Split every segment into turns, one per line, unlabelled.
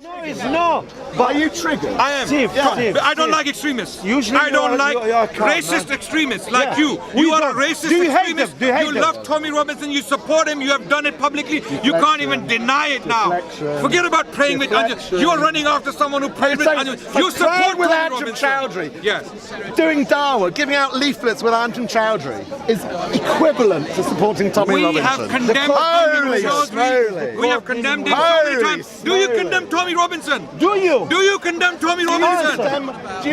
No, it's not.
But are you triggered?
I am.
Steve, Steve,
I don't
Steve.
like extremists.
Usually
I don't like
you're a clown,
racist
man.
extremists like
Yeah.
you.
We
You are a
don't.
racist
Do you hate
extremist.
them? Do you hate them?
love Tommy Robinson. You support him. You have done it publicly. You can't even deny it now.
Deflection.
Forget about praying with Anju.
Deflection.
You are running after someone who prayed with Anju. You support
praying with
Tommy
Anjem
Robinson.
Chowdhury.
Yes.
Doing Dawa, giving out leaflets with Anjem Chowdhury is equivalent to supporting Tommy
We
Robinson.
have condemned
Holy
Anjem Chowdhury.
smoly.
We have condemned him so many
Holy
times. Do you
smoly.
condemn Tommy Robinson?
Do you?
Do you condemn Tommy Robinson?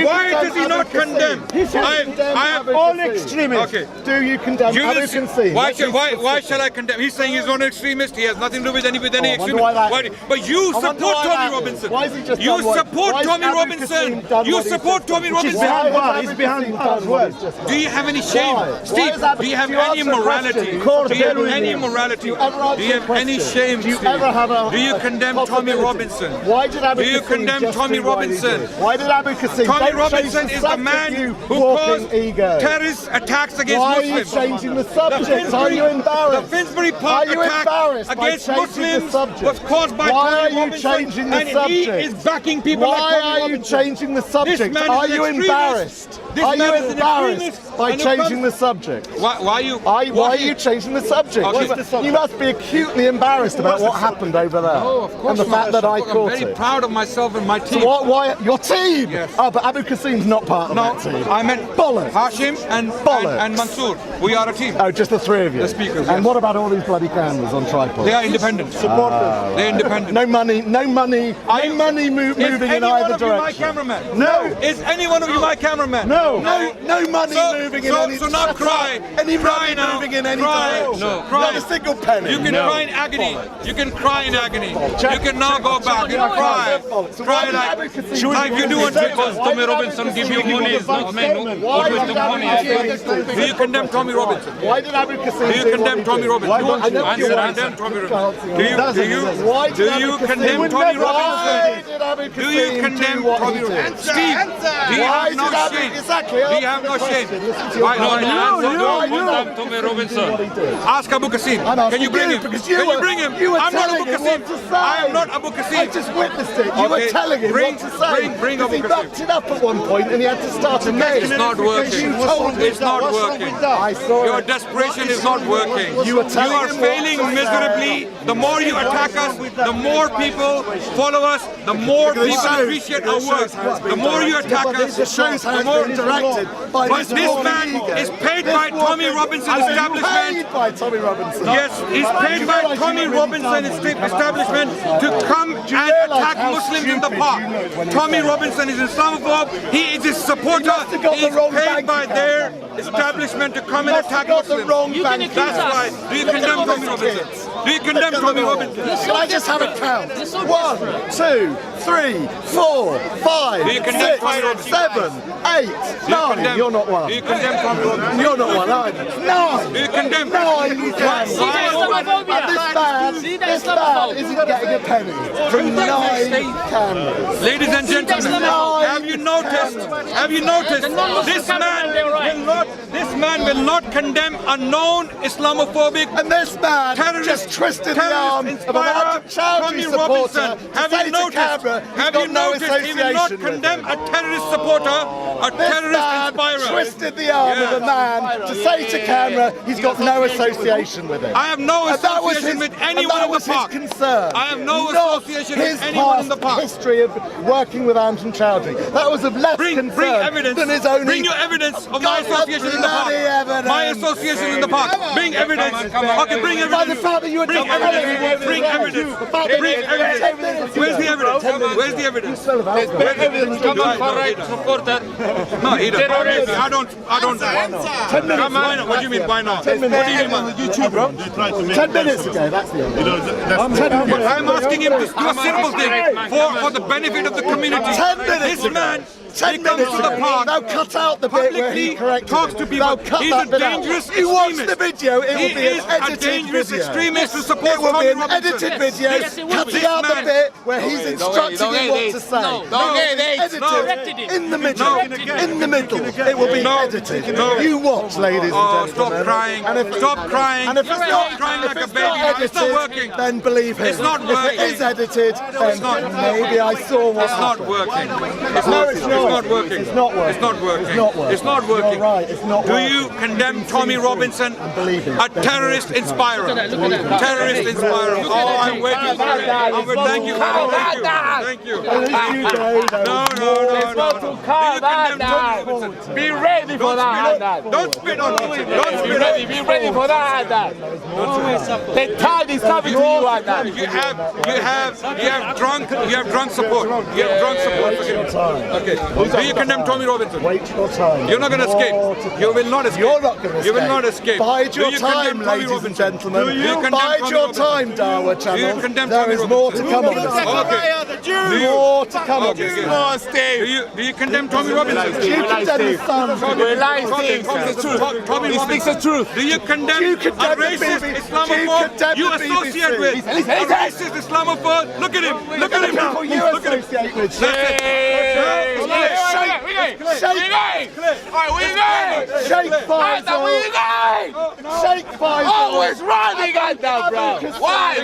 Why does he not condemn? I have
all extremists.
Okay.
Do you condemn
You
Abu
will see-
Qasim?
Why shall I condemn? He's saying he's not an extremist. He has nothing to do with any
I wonder
extremist.
why that-
But you
I wonder
support
why
Tommy
that is.
Robinson.
Why has he just
You
done what-
support
why has
Tommy
Abu
Robinson.
Qasim done
You
what he's
support
just
Tommy
done?
Robinson.
behind
Why
bars.
has
He's
Abu
behind
Qasim
bars.
done what he's just done?
Do you have any shame,
Why?
Steve?
Why is Abu-
Do you have
do you
any
answer a
morality?
question?
Do you have
Williams.
any morality?
Do you ever answer
Do you have
a
any
question?
shame,
Do you
Steve?
ever have a
Do you
a
condemn Tommy
possibility?
Robinson?
Why did Abu
Do you
Qasim
condemn
just
Tommy
do what he
Robinson?
did? Why did Abu Qasim?
Tommy
Don't
Robinson
change
is the
subject,
man
you
who
walking
caused
ego.
terrorist attacks against
Why are you
Muslims.
changing the subject? Are you
The
embarrassed?
Finsbury Park
Are you
attack
embarrassed by
against
changing
Muslims
the subject?
was caused by
Why
Tommy
are you
Robinson,
changing the
and he
subject?
is backing people like
Why
Tommy
are you
Robinson.
changing the subject?
man
Are
is an
you
extremist.
embarrassed?
This
Are you
man is an
embarrassed
extremist,
by
and you
changing
can't-
the subject?
Why are you?
Why are you changing the subject?
Okay.
You must be acutely embarrassed about what happened over there.
Oh, of course
and the fact that I
I'm
caught
very
it.
proud of myself and my team.
Why? Your team?
Yes.
Oh, but Abu Qasim's not part of
No,
that team.
I meant
Bollocks.
Hashim
Bollocks.
and Mansour. We are a team.
Oh, just the three of you?
The speakers,
And
yes.
what about all these bloody cameras on tripods?
They are independent. They're independent.
No money moving
Is
in
any
either
one of you my
direction.
cameraman?
No.
Is any one of you my cameraman?
No money moving in any
So now cry.
Any
Cry
money
now.
moving in any
Cry.
direction.
No.
Not a single penny.
You can cry in agony. You can cry in agony. You can now go back and cry. Cry like you do on
Because Tommy Robinson give you money is not meant always the money.
Do you condemn Tommy Robinson?
Why did Abu Qasim
Do you
do
condemn
what
Tommy
he did?
Robinson?
Why don't you
Do you
answer?
condemn Tommy
You
Robinson?
can't
Do
answer.
you
Why did Abu Qasim-
condemn Tommy
Why
Robinson?
did Abu
Do you
Qasim
condemn
do what
Tommy
he did?
Robinson? Steve, do you
Why
have no
did Abu-
shame?
Exactly,
Do you
answer
have
the
no shame?
question. Listen to your
Why
question.
not?
Condemn Tommy Robinson.
Ask Abu Qasim.
I'm asking
Can you bring
you,
him?
because
Can you bring him?
You were
I'm not
telling
Abu
him what
Qasim.
to say.
I am not Abu Qasim.
I just witnessed it. You were
Okay,
telling him
bring-
what to say.
bring
Because
Abu
he
Qasim.
backed it up at one point and he had to start again.
It's not working.
You told me
It's not
what's wrong
working.
with that? I saw
Your
it.
desperation is not working.
You were telling
are
him what
failing
to say.
miserably. The more you attack us, the more people follow us, the more
It
people
shows-
appreciate our
it
work.
shows how it's
The
been
more you
directed.
attack
Yeah, but
us,
it shows how
the
it's
more
been directed by
But this man is paid by Tommy Robinson establishment.
Paid by Tommy Robinson.
Yes, he's paid by
realise
Tommy
you know when
Robinson
you've done
establishment to come and
realise
attack
how
Muslims in the
stupid
park.
you look when you
Tommy
say that?
Robinson is Islamophobe. He is a supporter.
must have got the
He's
wrong
paid
bank
by
account.
their establishment to come and
must have
attack
got the
Muslims.
wrong bank account.
That's why. Do you condemn Tommy Robinson? Do you condemn Tommy Robinson?
Can I just have a count? 1, 2, 3, 4, 5,
Do you condemn
6,
Tommy Robinson?
7, 8, 9. You're not one.
Do you condemn Tommy Robinson?
You're not one either. 9.
Do you condemn?
9 you can. And this man isn't getting a penny from 9 cameras.
Ladies and gentlemen, have you noticed? This man will not condemn a known Islamophobic
And this man
terrorist,
just twisted the arm of an Anjem Chowdhury supporter to
Have
say
you
to
noticed?
camera he's
Have
got
you
no
noticed? He will not
association with
condemn
him.
a terrorist supporter, a
This
terrorist
man
inspirer.
twisted the arm of a man to say to camera he's got no association with him.
I have no
And that was
association
his,
with
and
anyone
that
in the
was his
park.
concern.
I have no
Not
association with
his
anyone in the
past
park.
history of working with Anjem Chowdhury. That was of less
Bring
concern
evidence.
than his own.
Bring your evidence of my
Got the
association in the park.
bloody evidence.
My association in the park. Bring evidence. Okay, bring
By the
evidence.
fact that you were
Bring
telling
evidence.
everyone
Bring
as well.
evidence.
The fact that
Bring
you-
evidence.
10 minutes
Where's the
ago.
evidence?
10 minutes
Where's the
ago.
evidence?
You smell of alcohol.
Come on, far right supporter.
No, he doesn't. I don't.
10 minutes
Come on. What do you mean? Why not?
10 minutes.
What do you mean?
YouTube, bro. 10 minutes ago, that's the end. 10 minutes.
I'm asking him to do a simple thing for the benefit of the community.
10 minutes.
This man,
10
he comes
minutes
to the park.
Now cut out the bit where he
Publicly
corrected
talks
it.
to people.
Now cut
He's
that
a
bit out.
dangerous
You watch the
extremist.
video, it
He
will be
is
an
a
edited
dangerous
video.
extremist to support
It will be
Tommy
an
Robinson.
edited video,
Yes, it will
cutting
be.
out the
This man-
bit where he's instructing you what to say. Edited in the middle. In the middle. It will be edited. You watch, ladies and gentlemen.
Stop crying. Stop crying.
And if it's not
crying like a baby.
edited,
It's not working.
then believe him.
It's not
If
working.
it is edited, then maybe I saw what
It's not
happened.
working.
No, it's
It's
not.
not working.
It's not working.
It's not working.
It's not working.
It's not working.
You're right. It's not
Do
working.
you condemn Tommy Robinson,
believe him.
a terrorist inspirer? Terrorist inspirer. Oh, I'm waiting for it. Thank you. Thank you.
At least you know there
No,
was
no,
more.
no, no. Do you condemn Tommy Robinson?
Be ready for that.
Don't spit on me. Don't spit on me.
Be ready for that. The tide is coming to you, Adnan.
You have drunk support. You have drunk support for him. Okay. Do you condemn Tommy Robinson?
Wait your time.
You're not going to escape. You will not escape.
You're not going to escape.
You will not escape.
Bide
Do
your
you
time,
condemn Tommy
ladies and
Robinson?
gentlemen.
Do you condemn
Bide
Tommy
your
Robinson?
time, Dawa
Do you
Channel.
condemn
There
Tommy
is more to
Robinson?
come on this. More to come on
Okay,
this.
good.
Come on, Steve.
Do you condemn Tommy Robinson?
You condemn his son.
We like Steve.
Tommy
He speaks the truth.
Do you condemn
You
a
condemn the
racist
BBC.
Islamophobe
condemn
you
the
associate
BBC.
with?
Listen,
A
listen.
racist Islamophobe? Look at him. Look at him.
People you
Look at him.
associate with. Shake Faisal. Shake Faisal.
Always running at that, bro. Why?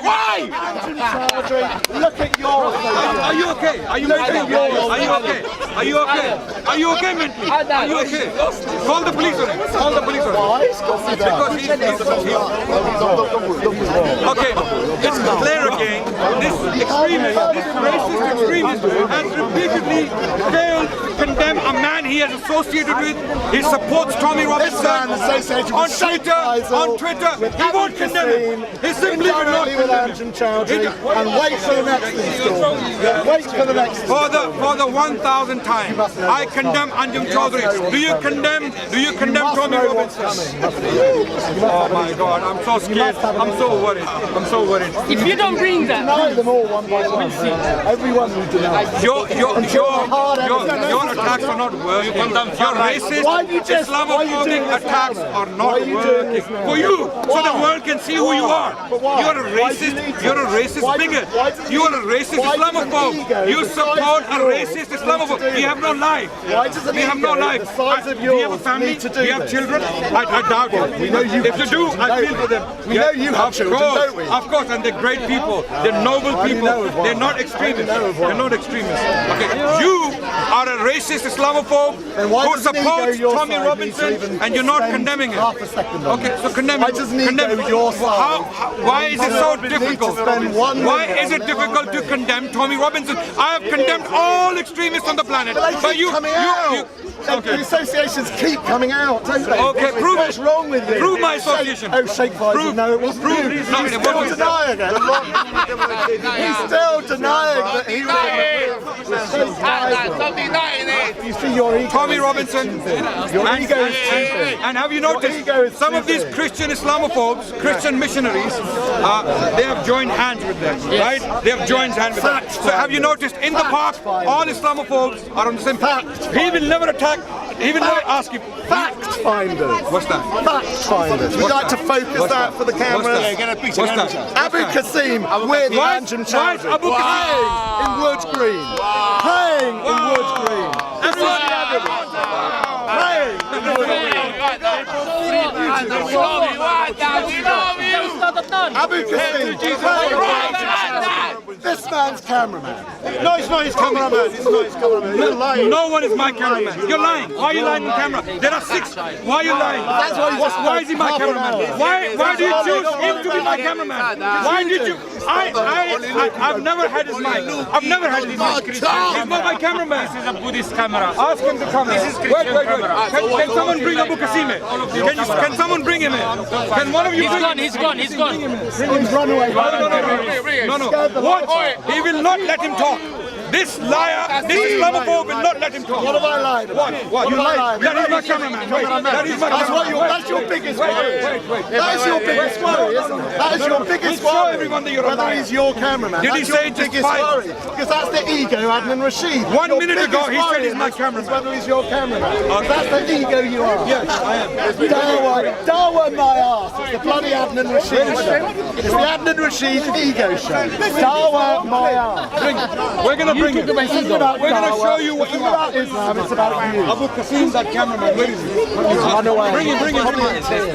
Look at your
Are you okay? Are you okay? Are you okay? Are you okay? Are you okay, mentally? Are you okay? Call the police on him. Call the police on him.
Why?
Because he's okay, it's clear again. This extremist, this racist extremist has repeatedly failed to condemn a man he has associated with. He supports Tommy Robinson
man associated
on
with Sheikh
Twitter.
Faisal,
On Twitter,
with
he won't
Abu
condemn him.
Kassim,
He simply will not
indirectly with
condemn
Anjan
him.
Chowdhury, and wait for the next installment. Wait for the next
For the 1,000th time, I condemn Anjum Chaudhry. Do you condemn Tommy Robinson? Oh my God, I'm so scared. I'm so worried. I'm so worried.
If you don't bring that,
Deny them all one by one. Everyone will deny.
Your attacks are not working. Your racist,
Why you just- why you
Islamophobic
doing this
attacks
now?
are
Why
not
you doing
working.
this now?
For you, so the
Why?
world can see who you are.
But why?
You're a
Why do you
racist.
need to?
You're a racist
Why do-
bigot.
why does
You are a
an
racist
ego
Islamophobe. You
the size
support
of
a
yours
racist
need to
Islamophobe.
do
You have no life.
Why does an
You have no
ego
life.
the size of
Do you have a
yours
family?
need to do
Do you have
this?
children? I doubt it.
We know you
If
have
you do,
children,
I
don't
feel
we?
for them.
We know you have children, don't we?
Of course, and they're great people. They're noble
I
people.
know of one.
They're not extremists.
I know of one.
They're not extremists. Okay, you are a racist Islamophobe
Then why
who
does an ego
supports
your
Tommy
side
Robinson,
need to even
and you're not
spend
condemning it.
half a second on
Okay,
it?
so condemn
Why
it.
does an ego
Condemn it.
your side?
Why is it so
need to
difficult?
spend 1
Why
minute
is
on
it
it?
difficult to condemn Tommy Robinson? I have condemned all extremists on the planet.
But they keep coming out. The
okay.
associations keep coming out, don't they?
Okay, prove
What's
it.
wrong with you?
Prove my association.
Sheikh Faisal,
Prove-
no, it wasn't
prove-
you.
no,
He's
it
still
wasn't.
denying it. He's still denying that he was Sheikh Faisal. You see your ego.
Tommy Robinson,
Your
and,
ego is stupid.
and have you
ego
noticed
is
some of these
stupid.
Christian Islamophobes, Christian missionaries, they have joined hands with them, right? They have joined hands with them. So have you noticed in the park, all Islamophobes are on the same page. He will never attack, he will never ask you.
Fact finders.
What's that?
Fact finders. We like to focus
What's
that for the cameras.
What's that?
Abu Kassim with
Why-
Anjan
why is
Chowdhury
Abu Kassim-
playing in Wood Green. Playing in Wood Green. This is the evidence. Playing in Wood Green. Abu Kassim playing. This man's cameraman.
No, it's not his cameraman. It's not his cameraman. You're lying.
No one is my cameraman. You're lying. Why are you lying on camera? There are 6. Why are you lying? Why is he my cameraman? Why do you choose him to be my cameraman? Why did you? I've never had his mic. I've never had his mic. He's not my cameraman. This is a Buddhist camera. Ask him to come. This is Christian camera. Can someone bring Abu Kassim in? Can someone bring him in? Can one of you bring him in?
he's gone.
He's run away.
No. What? He will not let him talk. This liar, this Islamophobe will not let him talk.
What have I lied about?
What?
You lied.
That is my cameraman. Wait, that is my cameraman.
That's your biggest worry.
Wait.
That is your biggest worry, isn't it? That is your biggest
Show
worry.
everyone that you're a
Whether
liar.
he's your cameraman.
Did he
That's
say
your
just
biggest
five?
worry? Because that's the ego, Adnan Rashid.
1
Your
minute ago,
biggest
he said
worry
he's my
is
cameraman.
whether he's your cameraman. That's the ego you are. Yes, I am. Dawa my ass. It's the bloody Adnan Rashid show. It's the Adnan Rashid ego show. Dawa my ass.
We're gonna bring him.
This isn't about
We're gonna
Dawah.
show you what
It's
you
not
are.
about Islam, it's about you.
Abu Qasim, that cameraman, where is he?
Run away.
Bring him.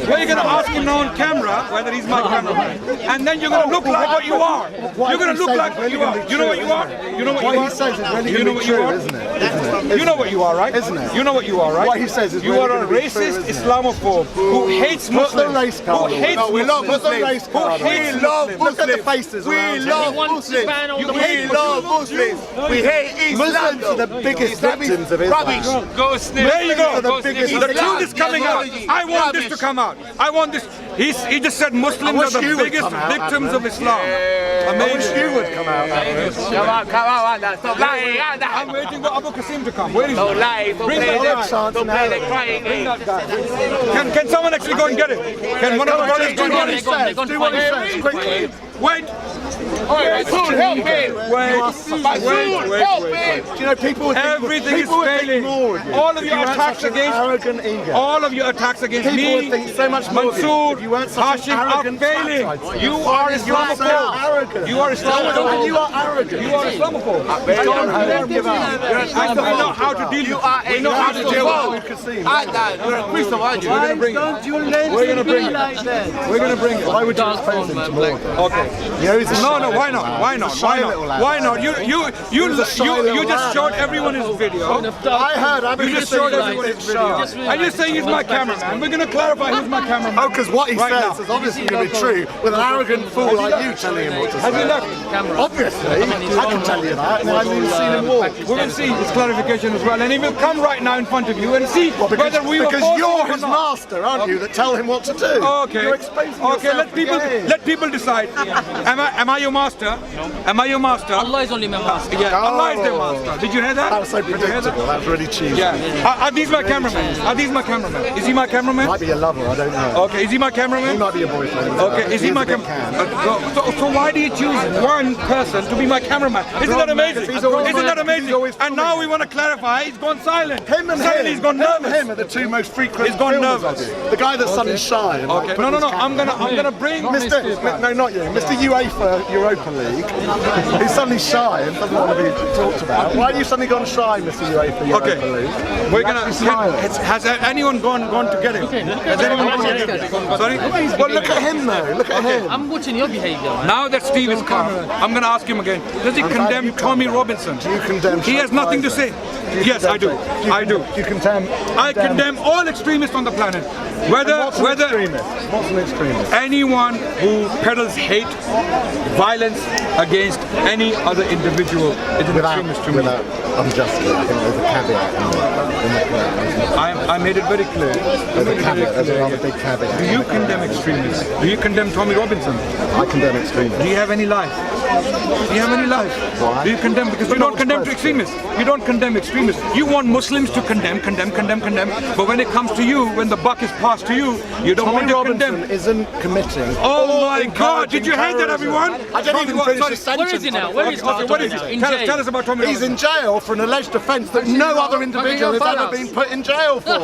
We're gonna ask him now on camera whether he's my cameraman, and then you're gonna look like what you are. You're gonna look like what you are. You know what you are? You know what
What
you
he
are?
says is really
You know
going
what
to be
you
true,
are?
isn't it?
You know what you are, right?
Isn't it?
You know what you are, right?
What he says is
you
really
are a
gonna be true,
racist
isn't it?
Islamophobe who hates
Put the
Muslims.
race card
Who
on.
hates
No, we love
Muslims.
Muslims. Race
Who
card on.
hates
We love
Muslims.
Look at the faces around you.
Muslims. We love Muslims. We hate Islam.
Muslims are the biggest victims of Islam.
Rubbish.
Go sniff.
There you go.
the biggest
The truth is coming out. I want this to come out. I want this. He just said Muslims
wish
are the
you would
biggest
come out,
victims
Adnan.
of Islam.
I wish
Amazing.
you would come out.
Come on, stop lying.
I'm waiting for Abu Qasim to come. Where is he?
Don't lie. Don't
Bring
play
that
that.
guy.
Don't play that crying.
Bring that guy. Can someone actually go and get him? Can one of the brothers go and get him?
Do what he says, quickly.
Wait.
Help me.
Wait.
Do you know, people would think,
Everything is
people would think
failing.
more of you.
All of
If
your
you weren't
attacks
such an
against
arrogant ego.
all of your attacks against
People
me,
would think so much more of you.
Mansoor,
If you weren't such
Hashim
an
are
arrogant
failing.
twat.
You are
You are so
Islamophobe.
arrogant.
You are Islamophobe.
You are arrogant.
You are Islamophobe.
Don't give up.
And we know how to deal with it. We know how to deal with it.
You're a Christian, aren't you?
We're gonna bring it. We're gonna bring it. We're gonna bring it.
Why would you expose him tomorrow?
Okay.
You know, he's a
No,
shy
why not?
lad.
Why not?
He's a
Why
shy little
not?
lad.
Why not? You just showed everyone his video.
I heard. I
You just showed everyone his video. And you're saying he's my cameraman. We're gonna clarify who's my cameraman.
Oh, because what he
Right
says
now.
is obviously going to be true with an arrogant fool like you telling him what to
Has he
say.
left?
Obviously, I can tell you that. And I haven't even seen him walk.
We will see his clarification as well, and he will come right now in front of you and see whether we were
Because
forcing
you're
him or
his
not.
master, aren't you? That tell him what to do.
Okay.
You're exposing
Okay.
yourself again.
Let people decide. Am I your master? Am I your master?
Allah is only my master.
Yeah. Allah is their master. Did you hear that?
That was so
Did you hear that?
predictable. That was really cheesy.
Yeah. Are these my cameramen? Are these my cameramen? Is he my cameraman?
Might be a lover. I don't know.
Okay. Is he my
He
cameraman?
might be your boyfriend.
Okay, is he
He's
my
a bit
cameraman? So why do you choose one person to be my cameraman? Isn't that amazing?
He's always
Isn't that
filming.
amazing?
He's always
And now we want to clarify, he's gone silent.
Him and
Suddenly
him.
he's gone
Him and
nervous.
him are the two most frequent.
He's gone
filmers
nervous.
of you. The guy that's suddenly shy. And
Okay, no, I'm gonna bring
No, not you. Mr. UEFA Europa League, who's suddenly shy and doesn't want to be talked about. Why are you suddenly gone shy, Mr. UEFA Europa
Okay,
League?
we're gonna.
Actually smiling.
Has anyone gone to get him? Has anyone gone to get him? Sorry.
Well, look at him though. Look at him.
I'm watching your behavior.
Now that Steve is come, I'm gonna ask him again. Does he condemn Tommy Robinson?
Do you condemn?
He has nothing to say. Yes, I do. I do.
You condemn.
I condemn all extremists on the planet. Whether
What's an extremist?
anyone who peddles hate, violence against any other individual is an extremist to me.
unjustly. I think there's a caveat in the
I made it very clear.
There's a caveat. There's a rather big caveat.
Do you condemn extremists? Do you condemn Tommy Robinson?
I condemn extremists.
Do you have any life? Do you have any life?
Why?
Do you condemn? Because you don't condemn to extremists. You don't condemn extremists. You want Muslims to condemn. But when it comes to you, when the buck is passed to you, you don't want
Tommy
to condemn.
Robinson isn't committing.
Oh my God! Did you hear that, everyone?
I didn't even finish the sentence.
Where is he now? Where is
Okay, what is
now?
it?
In
Tell
jail.
us about Tommy
He's
Robinson.
in jail for an alleged offence that no other individual has ever been put in jail for.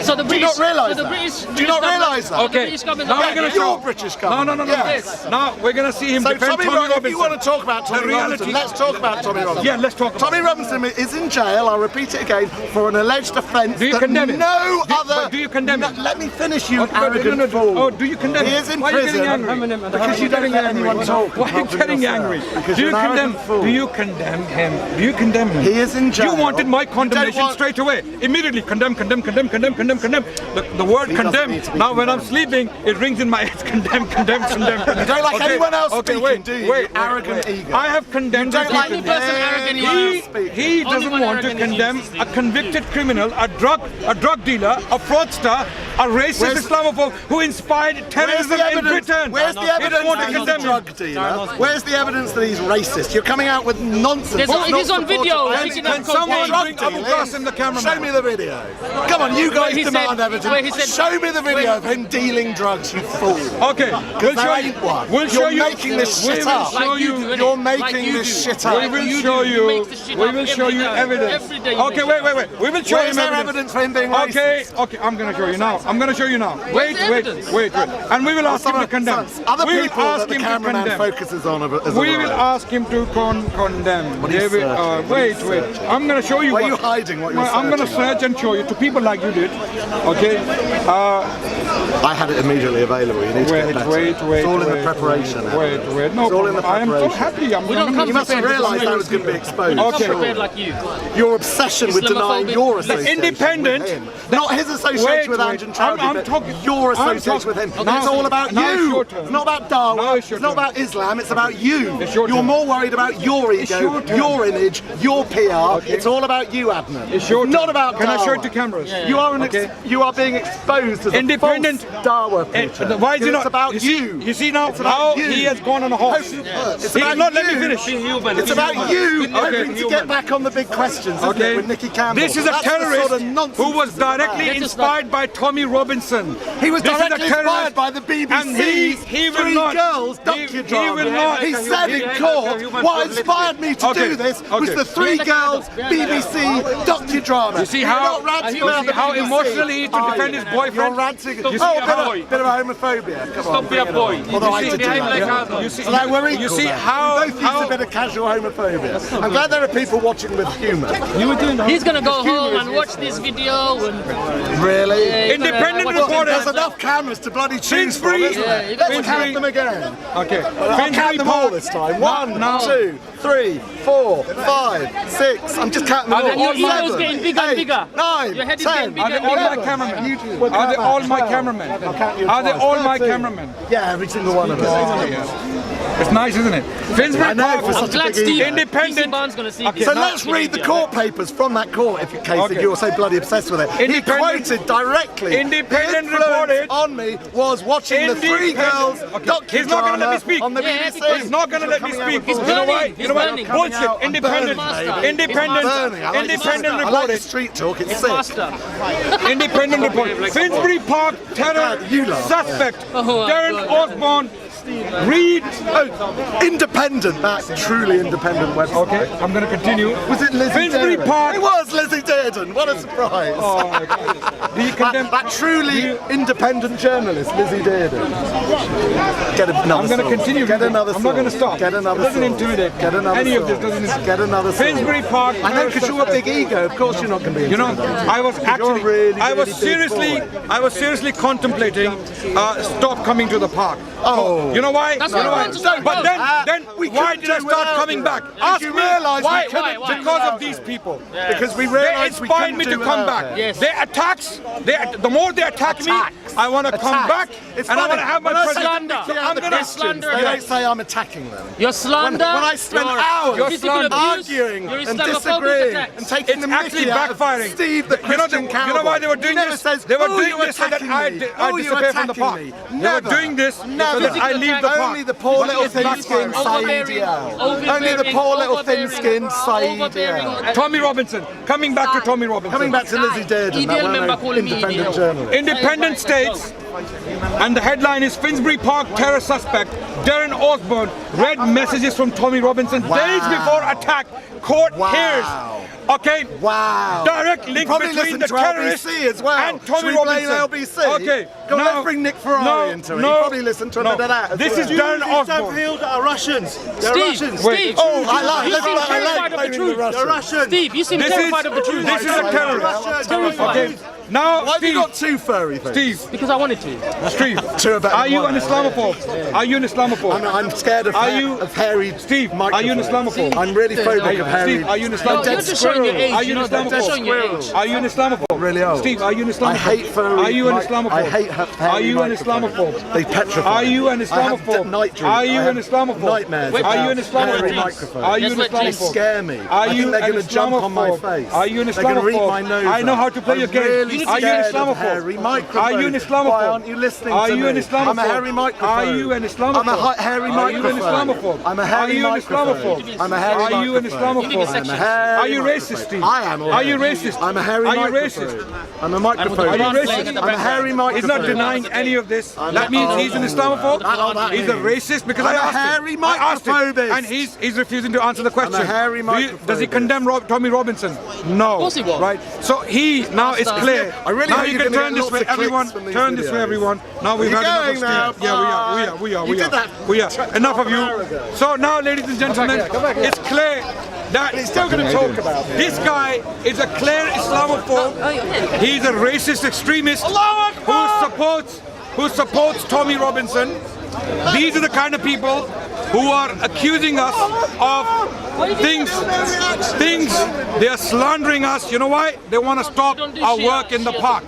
So the
Do you
British,
not realise
so the
that?
British,
Do you not realise that?
The
Okay,
British government.
now we're going to
Your
show.
British
No.
government. Yes.
Now we're going to see him
So
defend
Tommy
Tommy
Robinson,
Robinson.
if you want to talk about Tommy
reality-
Robinson, let's talk about Tommy Robinson.
Yeah, let's talk about
Tommy Robinson is in jail, I'll repeat it again, for an alleged offence
Do you
that
condemn it?
no
Do-
other...
but do you condemn
No,
it?
Let me finish, you
Okay, but
arrogant fool.
Oh, do you condemn
He
it?
is in
Why are you getting
prison
angry?
because you don't let anyone talk.
Why are you
apart from
getting
yourself.
angry?
Because
Do you
you're an
condemn?
arrogant fool.
Do you condemn him? Do you condemn him?
He is in jail.
You wanted my
You don't
condemnation
want-
straight away. Immediately condemn. The word
He doesn't
condemn.
need to be
Now when I'm
condemned.
sleeping, it rings in my head. Condemn.
You don't like anyone else speaking,
wait,
do you?
Wait,
Arrogant
wait.
ego.
I have condemned
You don't
the
like
people.
Only person arrogant you are.
He doesn't
one
want to
arrogant
condemn
is.
a convicted criminal, a drug dealer, a fraudster, a racist
Where's-
Islamophobe who inspired
Where's
terrorism
the
in
evidence?
Britain.
Where's the
He
evidence
doesn't want
that
to
he's a
condemn him.
drug dealer? Where's the evidence that he's racist? You're coming out with nonsense.
There's
That's
on-
not
he's on
supported
video.
by
He
anything.
can
Can someone
Drug
bring Abu
dealing?
Qasim, the cameraman?
Show me the video. Come on, you guys
he
demand
said-
evidence.
where he said-
Show me the video of him dealing drugs, you fool.
Okay, we'll
there
show
ain't
you.
one.
We'll show
You're
you.
making this
we
shit
will
up.
show
Like you
you.
do, innit?
You're
Like
making
you
this
do.
shit up.
We will
You
show
do. You
you.
make the shit
We
up
will show
every
you
day.
evidence.
Every day you
Okay,
make
wait. We will show
Where's
him
there evidence for him being racist?
Okay, I'm gonna show you now. Wait,
the evidence?
And we will ask him to condemn.
Other
We will
people
ask
that the
him to
cameraman
condemn.
focuses on as
We will ask him to condemn.
What are you
They will,
searching?
wait. I'm going to show you.
Why are
what-
you hiding what you're
I'm going to
searching
search and show you to people like you did. Okay.
I had it immediately available. You need to get better.
Wait.
It's all in the preparation.
Wait. No,
It's all in the
I am so
preparation.
happy.
We don't come
You must have
prepared
realised
because
that was going to be exposed.
we
Okay.
come prepared like you.
Your obsession with denying
Islamophobic.
your association
independent-
with him. Not his association with Anjan Chowdhury,
I'm
but
talking-
your
I'm
association
talking-
with him.
Okay.
It's all about
Now it's
you.
your turn.
It's not about Darwin.
Now it's your
It's not
turn.
about Islam. It's about you.
It's your
You're
turn.
more worried about your ego,
your turn.
your image, your PR. It's all about you, Adnan.
It's your
not
turn.
about
Can I show
Darwin.
it to cameras?
You are
Okay.
you are being exposed as
Independent-
a false Dawa preacher.
Why is he
It's
not?
about
You see now
It's about
how
you.
he has gone on a horse.
It's
He
about
not let me
you.
finish.
It's about you
Okay.
hoping to get back on the big questions, isn't
Okay.
it, with Nicky Campbell?
This is a
That's the
terrorist
sort of nonsense
who was
this is about.
directly
Let us
inspired by Tommy Robinson.
He was
This is a
directly
terrorist,
inspired by the
and
BBC's
he will
Three
not-
Girls
he
docudrama.
will not-
He said in court, what inspired me to
Okay,
do this was
okay.
the Three Girls BBC docudrama.
You see
You're
how
not ranting
you
about
see
the
how
BBC,
emotional he is to
are
defend
you?
his boyfriend?
You're ranting.
You see
Oh,
how-
a bit of homophobia. Come on,
Stop being a
bring it
boy.
on. Although I
You
did
see-
do that.
yeah. You see-
So like we're equal
you see
then.
how-
We both use a bit of casual homophobia. I'm glad there are people watching with humour.
He's gonna go home and watch this video and
Really?
Yeah, you're gonna
Independent
watch
reporter.
There's enough cameras to bloody choose from,
Finsbury-
isn't there?
Yeah,
Let's count them again.
Okay.
I'll count
Finsbury
them all
Park.
this time. 1,
No.
2, 3, 4, 5, 6. I'm just counting them all.
And your ego's
7,
getting bigger and
8,
bigger.
9,
Your head is
10,
getting bigger
Are they
and
all
bigger.
my cameramen?
You
Are they all my
12.
cameramen?
I'll count you
Are they
twice.
all my
13.
cameramen?
Yeah, every single one of us.
It's nice, isn't it?
I
Finsbury
know,
Park
for
was
I'm
such a
glad
big
Steve
ego.
Independent-
PC Barnes gonna see
Okay,
this.
So
now-
let's read the court papers from that court, if in case
Okay.
if you're so bloody obsessed with it. He
Independent-
quoted directly.
Independent
the influence
reported-
on me was watching the Three Girls
Okay. He's not gonna let me speak.
on the
Yeah,
BBC.
because
He's not going to let me speak.
He's
You know why?
burning.
You know why?
He's
Bullshit.
burning.
Independent.
I'm burning,
baby.
Independent.
Burning. I like the
Independent
I like the
reported.
street talk. It's
His
sick.
master.
Independent report. Finsbury Park terror
You laugh.
suspect.
Oh,
Darren
God.
Osborne. Read.
Oh, independent. That's truly independent website.
Okay, I'm going to continue.
Was it Lizzie
Finsbury
Dearden?
Park.
It was Lizzie Dearden. What a surprise.
Oh my God. Do you condemn?
That truly independent journalist, Lizzie Dearden. Get another
I'm going to
source.
continue.
Get another
I'm not going to
source.
stop.
Get another
It doesn't
source.
intimidate.
Get another
Any of
source.
this doesn't.
Get another source.
Finsbury Park.
I know, because you're a big ego. Of course, you're not going to be.
You know,
intimidated.
I was actually,
really,
I was
really big
seriously,
boy.
I was seriously contemplating stop coming to the park.
Oh.
You know why?
That's
you know
why I
why?
want to stop.
But then
we
why
couldn't
did I
do
start
without
coming
it.
back?
Did
Ask
you
me
realise we
why?
couldn't
Why?
Because of these people.
Because we
They
realised we
inspired
couldn't
me
do
to come
without
back.
it.
Yes.
Their attacks, the more they attack me, I want to come back
It's
and I
funny.
want to have my
When I
presence.
slander.
So I'm
the
gonna
questions,
slander
they
them.
don't say I'm attacking them.
Your slander.
When I spend
your
hours
physical abuse,
arguing
your
and
Islamophobic
disagreeing
attacks.
and taking
It's
the
actually
mickey out of
backfiring.
Steve, the Christian
you know why they were doing
He never
this?
says,
They were
"Oh,
doing
you're
this so that
attacking
I
me.
di-
Oh,
I
you're
disappear from the
attacking
park.
me."
They were
Never.
doing this so
Never.
that I leave the park.
Only the poor little thin-skinned
Overbearing,
Saidiel.
overbearing,
Only the poor little
overbearing,
thin-skinned
overbearing.
Saidiel.
Tommy Robinson. Coming back to Tommy Robinson.
Coming back to Lizzie Dearden, that
Ideal member
well-known
calling me
independent
ideal.
journalist.
Independent states, and the headline is Finsbury Park terror suspect Darren Osborne read messages from Tommy Robinson days before attack. Court
Wow.
hears. Okay.
Wow.
Direct
You
link
probably
between
listen
the
to
terrorists
LBC as well.
and Tommy
Should we blame
Robinson.
LBC?
Okay.
Go,
now-
let's bring Nick Ferrari into it. He probably listened to a bit of that as
This
well.
is Darren Osborne.
are Russians. They're
Steve,
Russians.
Steve,
Oh, I like
you seem terrified of the
blaming the
truth.
Russians.
They're Russians.
Steve, you seem
This
terrified of the
is
truth.
this is a terrorist.
Russians.
Okay. Now,
Why have you
Steve,
got two furry things?
Steve,
Because I wanted to.
Steve,
Two are better
are
than
you
one,
an Islamophobe? Are you an Islamophobe?
I'm scared of,
Are you-
of hairy
Steve, are you an
microphones.
Islamophobe?
I'm really phobic of hairy.
Steve, are you an
No,
Islamophobe?
you're just showing your age.
Are you
you
an
know that. They're showing your
Islamophobe?
age.
Are you an Islamophobe?
Really old.
Steve, are you an Islamophobe?
I hate furry.
Are you an Islamophobe?
I hate hairy
Are you an
microphones.
Islamophobe?
They petrify.
Are you an
I have
Islamophobe?
night dreams.
Are you
I
an
have
Islamophobe?
Nightmares.
Are you an
about
Islamophobe?
hairy
Please.
microphones.
Are you an
Just let
They
James
Islamophobe?
scare me.
Are
I
you
think they're
an
going to jump on my
Islamophobe?
face.
Are you an
They're going to eat
Islamophobe?
my nose.
I know how to play
I'm
your game.
Really
Are you an
scared of
Islamophobe?
hairy microphones.
Are you an Islamophobe?
Why aren't you listening
Are
to
you
me?
an Islamophobe?
I'm a hairy microphone.
Are you an Islamophobe?
I'm a hairy
Are you an
microphone.
Islamophobe?
I'm a hairy
Are you an
microphone.
Islamophobe?
I'm a hairy
Are you an
microphone.
Islamophobe?
I'm a hairy
Are you
microphone.
racist, Steve?
I am.
Are you racist?
I'm a hairy
Are you
microphone.
racist?
I'm a microphone.
Are you
Playing
racist?
at the
I'm a hairy microphone.
He's not denying any of this. That means he's an Islamophobe.
that
He's a
means-
racist because
I'm
I
a
asked
hairy
him. I asked him,
microphobist.
and he's refusing to answer the question.
hairy
Does he
microphobist.
condemn Tommy Robinson? No. Of
course he won't.
Right. So he now is
Master.
clear.
Okay, I really
now
hope
you
you're
can
gonna
turn
get
this way,
lots of
everyone.
clicks from these
Turn this way,
videos.
everyone. Now we've
Are
had
you
enough
going
of steam.
now?
Yeah, we are.
You did that
Enough of
an hour
you.
ago.
So now, ladies and gentlemen,
Come back here.
it's clear that
He's still going to talk about it.
this guy is a clear Islamophobe. He's a racist extremist who supports Tommy Robinson. These are the kind of people who are accusing us of things. They are slandering us. You know why? They want to stop our work in the park.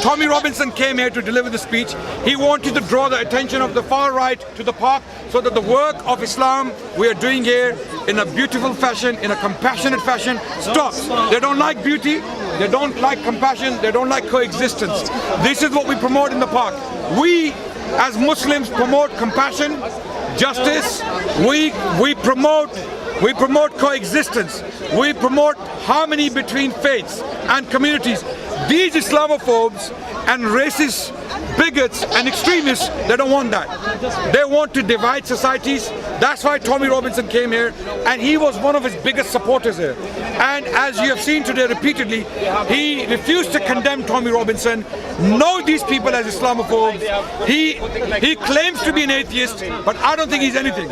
Tommy Robinson came here to deliver the speech. He wanted to draw the attention of the far right to the park so that the work of Islam we are doing here in a beautiful fashion, in a compassionate fashion, stops. They don't like beauty. They don't like compassion. They don't like coexistence. This is what we promote in the park. We, as Muslims, promote compassion, justice. We promote coexistence. We promote harmony between faiths and communities. These Islamophobes and racist bigots and extremists, they don't want that. They want to divide societies. That's why Tommy Robinson came here, and he was one of his biggest supporters here. And as you have seen today repeatedly, he refused to condemn Tommy Robinson, know these people as Islamophobes. He claims to be an atheist, but I don't think he's anything.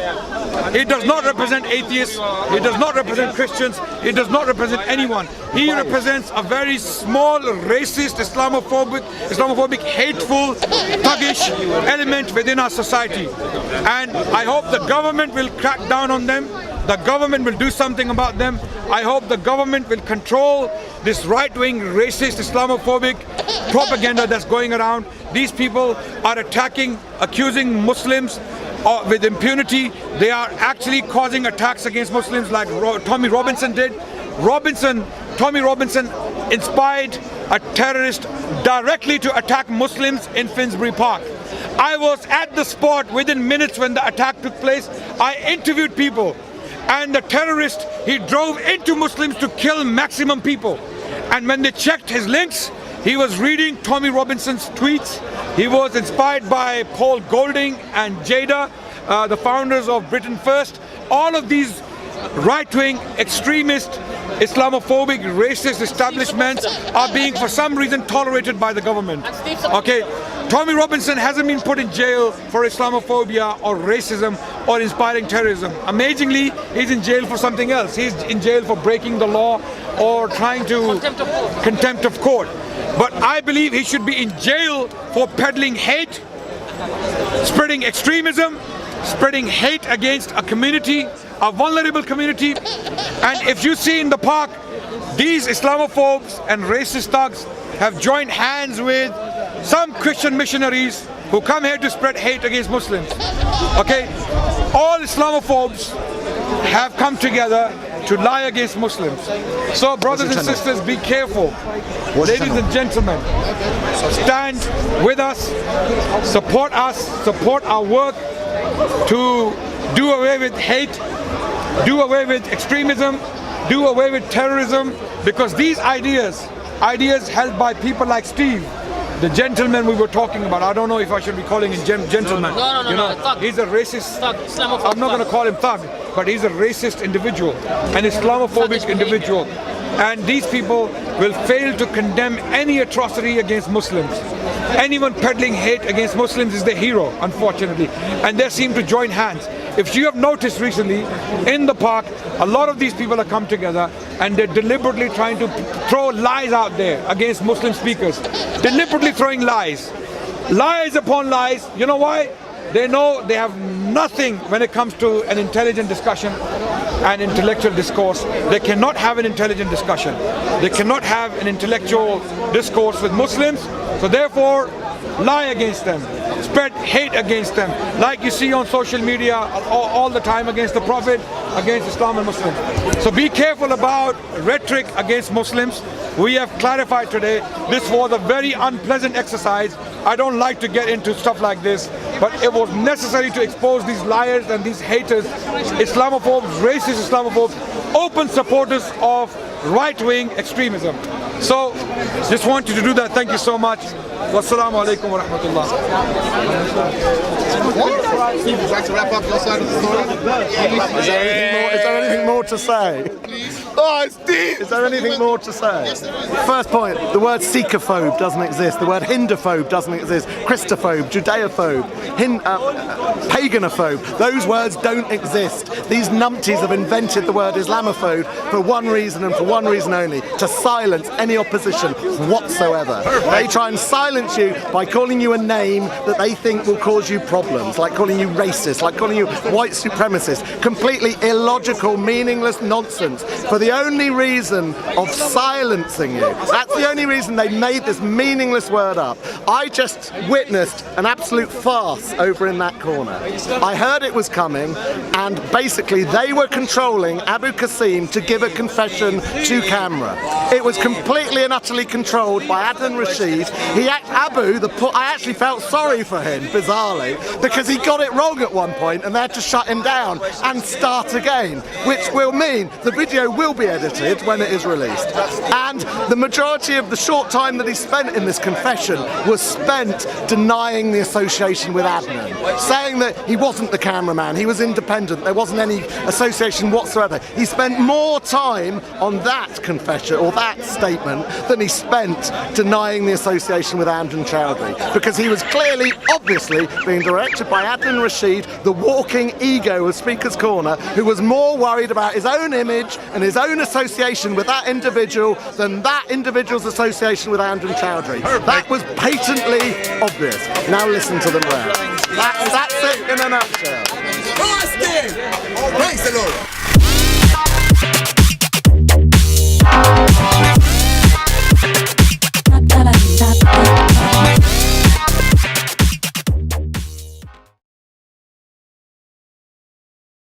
He does not represent atheists. He does not represent Christians. He does not represent anyone. He represents a very small, racist, Islamophobic, hateful, thuggish element within our society. And I hope the government will crack down on them. The government will do something about them. I hope the government will control this right-wing, racist, Islamophobic propaganda that's going around. These people are attacking, accusing Muslims with impunity. They are actually causing attacks against Muslims like Tommy Robinson did. Tommy Robinson inspired a terrorist directly to attack Muslims in Finsbury Park. I was at the spot within minutes when the attack took place. I interviewed people, and the terrorist, he drove into Muslims to kill maximum people. And when they checked his links, he was reading Tommy Robinson's tweets. He was inspired by Paul Golding and Jada, the founders of Britain First. All of these right-wing, extremist, Islamophobic, racist establishments are being, for some reason, tolerated by the government. Okay, Tommy Robinson hasn't been put in jail for Islamophobia or racism or inspiring terrorism. Amazingly, he's in jail for something else. He's in jail for breaking the law or trying to contempt of court. But I believe he should be in jail for peddling hate, spreading extremism, spreading hate against a community, a vulnerable community. And if you see in the park, these Islamophobes and racist thugs have joined hands with some Christian missionaries who come here to spread hate against Muslims. Okay, all Islamophobes have come together to lie against Muslims. So brothers and sisters, be careful. Ladies and gentlemen, stand with us, support our work to do away with hate, do away with extremism, do away with terrorism, because these ideas held by people like Steve, the gentleman we were talking about. I don't know if I should be calling him gentleman.
No, thug.
He's a racist
Thug, Islamophobe
I'm not going to call him thug, but he's a racist individual, an Islamophobic individual. And these people will fail to condemn any atrocity against Muslims. Anyone peddling hate against Muslims is the hero, unfortunately. And they seem to join hands. If you have noticed recently, in the park, a lot of these people have come together and they're deliberately trying to throw lies out there against Muslim speakers. Deliberately throwing lies. Lies upon lies. You know why? They know they have nothing when it comes to an intelligent discussion and intellectual discourse. They cannot have an intelligent discussion. They cannot have an intellectual discourse with Muslims. So therefore, lie against them, spread hate against them, like you see on social media all the time against the Prophet, against Islam and Muslims. So be careful about rhetoric against Muslims. We have clarified today, this was a very unpleasant exercise. I don't like to get into stuff like this, but it was necessary to expose these liars and these haters, Islamophobes, racist Islamophobes, open supporters of right-wing extremism. So, just wanted to do that. Thank you so much. Wassalamu alaikum wa rahmatullah.
Steve, would you like to wrap up your side of the story?
Is there anything more to say?
Oh, Steve!
Is there anything more to say? First point, the word Sikhophobe doesn't exist. The word Hinduphobe doesn't exist. Christophobe, Judeophobe, paganophobe. Those words don't exist. These numpties have invented the word Islamophobe for one reason and for one reason only, to silence any opposition whatsoever. They try and silence you by calling you a name that they think will cause you problems, like calling you racist, like calling you white supremacist. Completely illogical, meaningless nonsense for the only reason of silencing you. That's the only reason they made this meaningless word up. I just witnessed an absolute farce over in that corner. I heard it was coming, and basically they were controlling Abu Qasim to give a confession to camera. It was completely and utterly controlled by Adnan Rashid. I actually felt sorry for him, bizarrely, because he got it wrong at one point and they had to shut him down and start again, which will mean the video will be edited when it is released. And the majority of the short time that he spent in this confession was spent denying the association with Adnan, saying that he wasn't the cameraman, he was independent, there wasn't any association whatsoever. He spent more time on that confession or that statement than he spent denying the association with Amjad Chowdhury, because he was clearly, obviously, being directed by Adnan Rashid, the walking ego of Speaker's Corner, who was more worried about his own image and his own association with that individual than that individual's association with Amjad Chowdhury. That was patently obvious. Now listen to them there. That's it in a nutshell.
Thanks a lot.